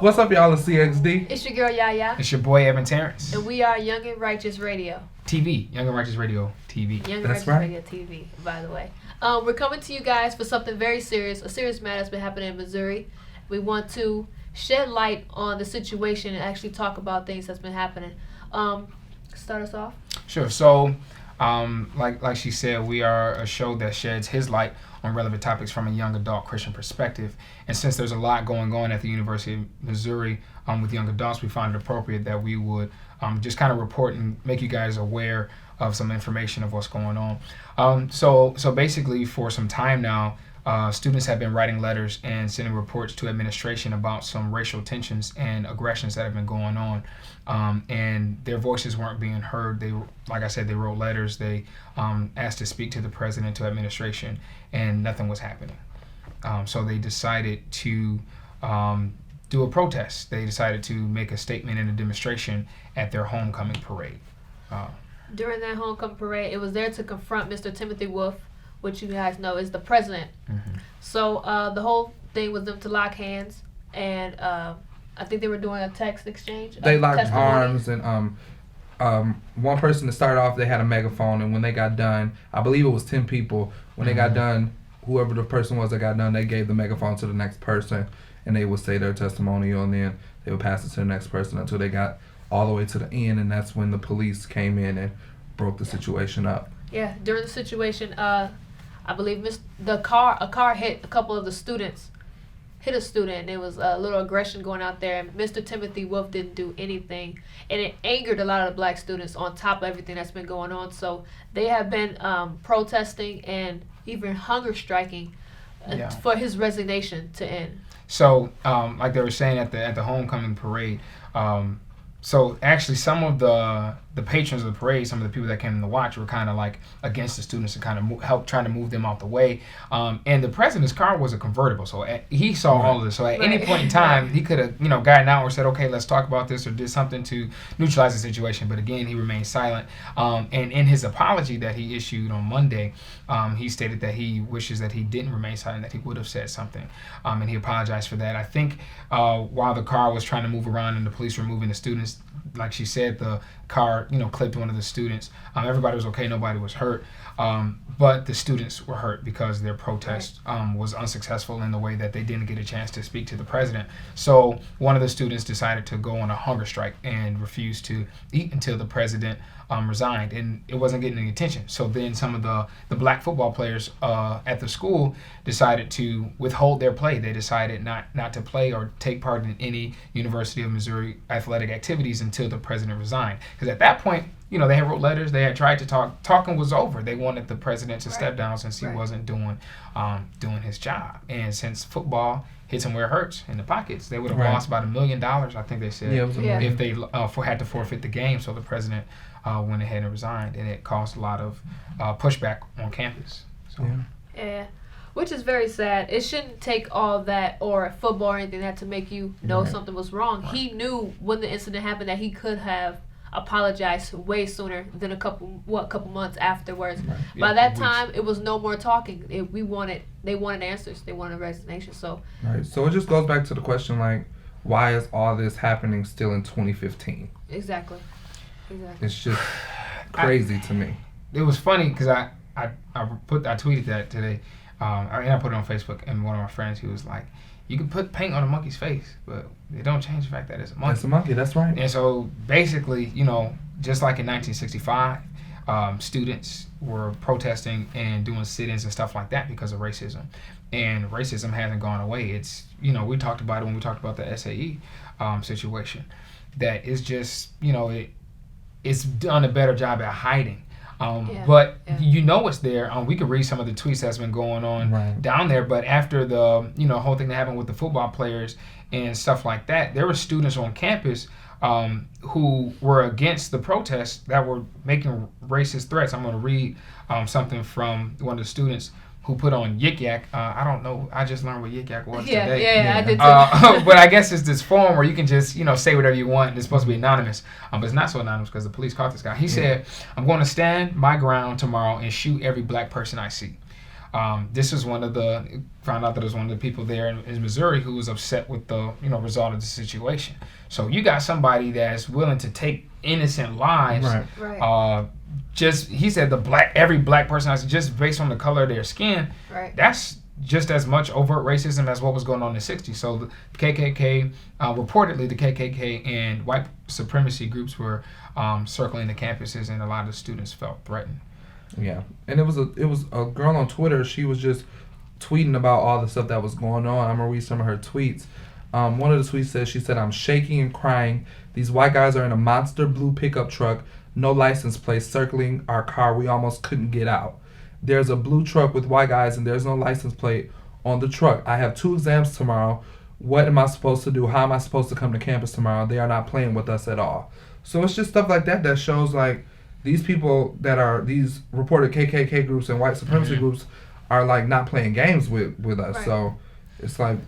What's up, y'all? It's CXD. It's your girl Yaya. It's your boy Evan Terrence. And we are Young and Righteous Radio. TV. Young and Righteous Radio TV. Young and That's Righteous right. Radio TV, by the way. We're coming to you guys for something very serious. A serious matter that's been happening in Missouri. We want to shed light on the situation and actually talk about things that's been happening. Start us off. Sure. So, like she said, we are a show that sheds his light on relevant topics from a young adult Christian perspective. And since there's a lot going on at the University of Missouri with young adults, we found it appropriate that we would just kind of report and make you guys aware of some information of what's going on. So basically, for some time now, students have been writing letters and sending reports to administration about some racial tensions and aggressions that have been going on. And their voices weren't being heard. They, like I said, they wrote letters. They asked to speak to the president, to administration, and nothing was happening. So they decided to do a protest. They decided to make a statement and a demonstration at their homecoming parade. During that homecoming parade, it was there to confront Mr. Timothy Wolf, which you guys know is the president. Mm-hmm. So the whole thing was them to lock hands, and I think they were doing a text exchange. They locked testimony. arms, and one person to start off, they had a megaphone, and when they got done, I believe it was 10 people. When they got done, whoever the person was that got done, they gave the megaphone to the next person, and they would say their testimonial, and then they would pass it to the next person until they got all the way to the end, and that's when the police came in and broke the situation up. Yeah, during the situation, I believe a car hit a couple of the students, hit a student, and there was a little aggression going out there, and Mr. Timothy Wolf didn't do anything, and it angered a lot of the black students on top of everything that's been going on. So they have been protesting and even hunger striking for his resignation to end. So, like they were saying at the homecoming parade, so actually some of the patrons of the parade, some of the people that came in to watch were kind of like against the students and kind of help trying to move them out the way. And the president's car was a convertible, so he saw all of this. So at any point in time, he could have gotten out or said, okay, let's talk about this, or did something to neutralize the situation. But again, he remained silent. And in his apology that he issued on Monday, he stated that he wishes that he didn't remain silent, that he would have said something. And he apologized for that. I think while the car was trying to move around and the police were moving the students, like she said, the car, clipped one of the students. Everybody was okay. Nobody was hurt. But the students were hurt because their protest was unsuccessful in the way that they didn't get a chance to speak to the president. So one of the students decided to go on a hunger strike and refuse to eat until the president resigned, and it wasn't getting any attention. So then some of the black football players at the school decided to withhold their play. They decided not to play or take part in any University of Missouri athletic activities until the president resigned. Because at that point, they had wrote letters, they had tried to talk. Talking was over. They wanted the president to step down since he wasn't doing his job. And since football hits him where it hurts, in the pockets, they would have lost about $1 million, I think they said, if they had to forfeit the game. So the president went ahead and resigned, and it caused a lot of pushback on campus. So. Yeah. Which is very sad. It shouldn't take all that or football or anything that to make you know something was wrong. Right. He knew when the incident happened that he could have apologized way sooner than a couple months afterwards. Right. By that time, it was no more talking. They wanted answers. They wanted resignation. So it just goes back to the question, like, why is all this happening still in 2015? Exactly. It's just crazy to me. It was funny because I tweeted that today, and I put it on Facebook, and one of my friends, he was like, you can put paint on a monkey's face, but it don't change the fact that it's a monkey. It's a monkey, that's right. And so basically, just like in 1965, students were protesting and doing sit-ins and stuff like that because of racism. And racism hasn't gone away. It's, we talked about it when we talked about the SAE situation, that it's just, it's done a better job at hiding. But it's there. We could read some of the tweets that's been going on down there. But after the whole thing that happened with the football players and stuff like that, there were students on campus who were against the protests that were making racist threats. I'm going to read something from one of the students who put on Yik Yak. I don't know. I just learned what Yik Yak was today. Yeah, I did too. But I guess it's this forum where you can just, say whatever you want. And it's supposed to be anonymous. But it's not so anonymous because the police caught this guy. He said, I'm going to stand my ground tomorrow and shoot every black person I see. This is found out that it was one of the people there in Missouri who was upset with the result of the situation. So you got somebody that's willing to take innocent lives. Right. He said every black person just based on the color of their skin. Right. That's just as much overt racism as what was going on in the 60s. So the KKK, reportedly the KKK and white supremacy groups were circling the campuses, and a lot of the students felt threatened. Yeah, and it was a girl on Twitter. She was just tweeting about all the stuff that was going on. I'm gonna read some of her tweets. One of the tweets says, she said, "I'm shaking and crying. These white guys are in a monster blue pickup truck, no license plate, circling our car. We almost couldn't get out. There's a blue truck with white guys and there's no license plate on the truck. I have 2 exams tomorrow. What am I supposed to do? How am I supposed to come to campus tomorrow? They are not playing with us at all." So it's just stuff like that that shows like these people that are these reported KKK groups and white supremacy groups are like not playing games with us. Right. So it's like,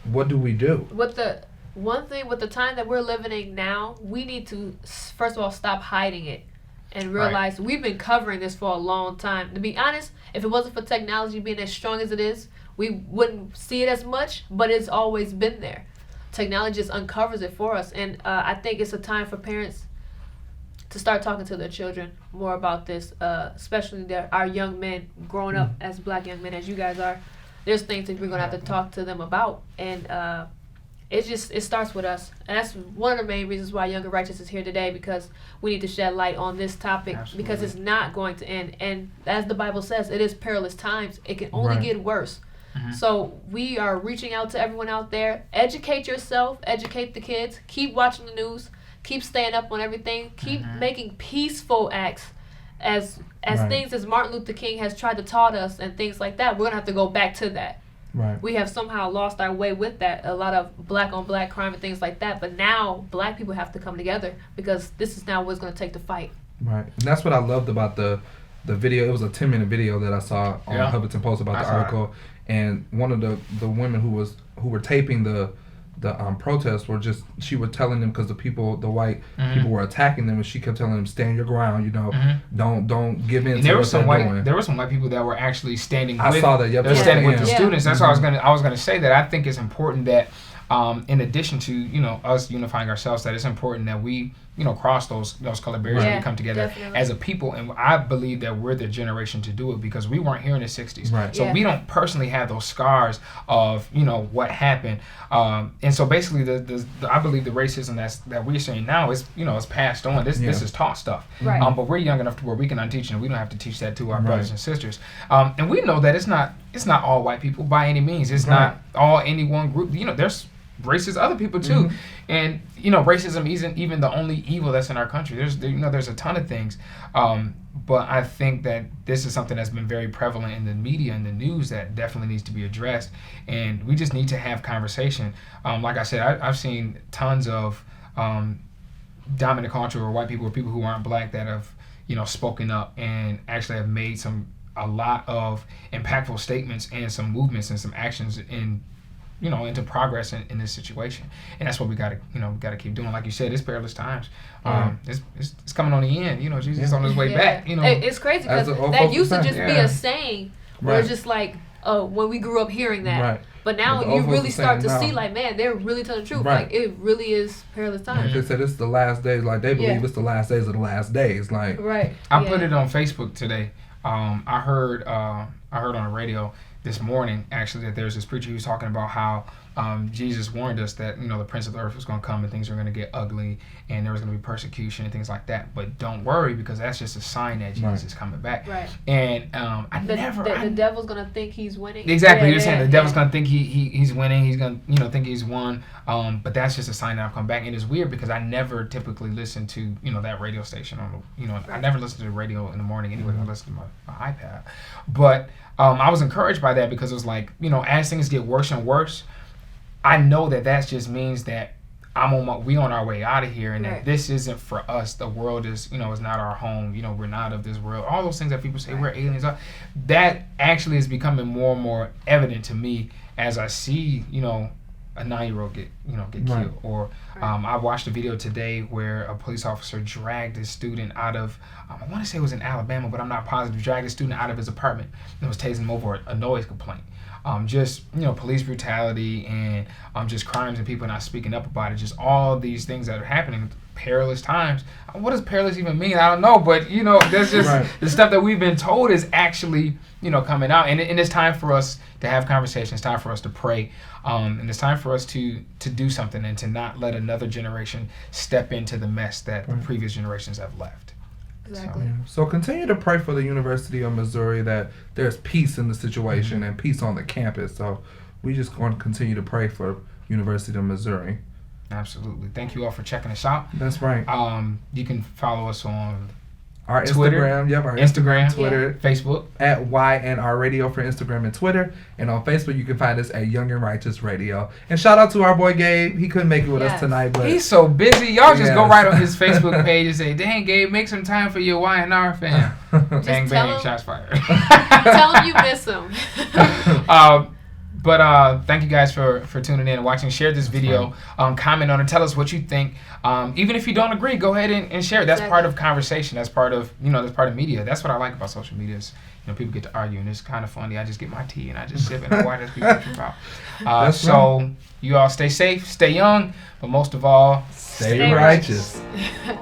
what do we do? With the time that we're living in now, we need to first of all stop hiding it and realize we've been covering this for a long time. To be honest, if it wasn't for technology being as strong as it is, we wouldn't see it as much, but it's always been there. Technology just uncovers it for us, and I think it's a time for parents to start talking to their children more about this, especially our young men growing up as black young men, as you guys are. There's things that we're going to have to talk to them about, and it starts with us. And that's one of the main reasons why Younger Righteous is here today, because we need to shed light on this topic. Absolutely. Because it's not going to end. And as the Bible says, it is perilous times. It can only get worse. So we are reaching out to everyone out there. Educate yourself, educate the kids, keep watching the news, keep staying up on everything, keep making peaceful acts as things as Martin Luther King has tried to taught us and things like that. We're going to have to go back to that. Right. We have somehow lost our way with that. A lot of black on black crime and things like that. But now black people have to come together, because this is now what's going to take to fight. Right. And that's what I loved about the video. It was a 10-minute video that I saw on Huffington Post about the article. And one of the women who were taping the protests she was telling them, because the white people were attacking them, and she kept telling them, stand your ground, don't give in. And there were some white people that were actually standing. I saw that. Yep. They're standing with the students. That's what I was gonna say, that I think it's important that in addition to us unifying ourselves, that it's important that we cross those color barriers and we come together as a people. And I believe that we're the generation to do it, because we weren't here in the 60s. Right. So we don't personally have those scars of what happened. And so basically I believe the racism that we're seeing now is is passed on. This is taught stuff. Right. But we're young enough to where we can unteach it, and we don't have to teach that to our brothers and sisters. And we know that it's not all white people by any means. It's not all any one group. There's racist other people too, and racism isn't even the only evil that's in our country. There's a ton of things, but I think that this is something that's been very prevalent in the media and the news that definitely needs to be addressed, and we just need to have conversation. Like I said, I've seen tons of dominant culture or white people or people who aren't black that have spoken up and actually have made a lot of impactful statements and some movements and some actions into progress in this situation. And that's what we gotta keep doing. Like you said, it's perilous times. It's coming on the end. Jesus is on his way back. It's crazy, because that used to just be a saying, where it's just like, when we grew up hearing that. Right. But now you really start to see, like, man, they're really telling the truth. Right. Like, it really is perilous times. They said it's the last days. Like, they believe it's the last days of the last days. Like, I put it on Facebook today. I heard on the radio this morning, actually, that there's this preacher who was talking about how Jesus warned us that the prince of the earth was going to come and things were going to get ugly and there was going to be persecution and things like that. But don't worry, because that's just a sign that Jesus is coming back. Right. And the devil's going to think he's winning. Exactly. You're saying the devil's going to think he's winning. He's going to think he's won. But that's just a sign that I've come back. And it's weird, because I never typically listen to that radio station I never listen to the radio in the morning anyway. I listen to my iPad. But I was encouraged by that, because it was like, as things get worse and worse, I know that just means that we on our way out of here, and that this isn't for us. The world is, is not our home. We're not of this world. All those things that people say we're aliens are, that actually is becoming more and more evident to me as I see, a 9-year-old get Right. killed. Or Right. I watched a video today where a police officer dragged a student out of, I want to say it was in Alabama, but I'm not positive, dragged a student out of his apartment and was tasing him over a noise complaint. Just, police brutality and just crimes and people not speaking up about it. Just all these things that are happening. Perilous times. What does perilous even mean? I don't know, but that's just Right. the stuff that we've been told is actually coming out, and it's time for us to have conversations. It's time for us to pray, and it's time for us to do something and to not let another generation step into the mess that Right. previous generations have left. Exactly. So continue to pray for the University of Missouri that there's peace in the situation and peace on the campus. So we just going to continue to pray for University of Missouri. Absolutely. Thank you all for checking us out. That's right. You can follow us on Our Twitter, Instagram, yep, our Instagram, Twitter, Facebook. at YNR Radio for Instagram and Twitter. And on Facebook, you can find us at Young and Righteous Radio. And shout out to our boy Gabe. He couldn't make it with us Yes. tonight, but He's so busy. Y'all just go Yes. right on his Facebook page and say, "Dang, Gabe, make some time for your YNR fam." Bang, tell bang, him- shots fired. Tell him you miss him. But thank you guys for tuning in and watching. Share this video. Comment on it. Tell us what you think. Even if you don't agree, go ahead and share it. That's part of conversation. That's part of that's part of media. That's what I like about social media is people get to argue and it's kind of funny. I just get my tea and I just sip and I watch us be talking about. That's So right. you all stay safe, stay young, but most of all, stay righteous. righteous.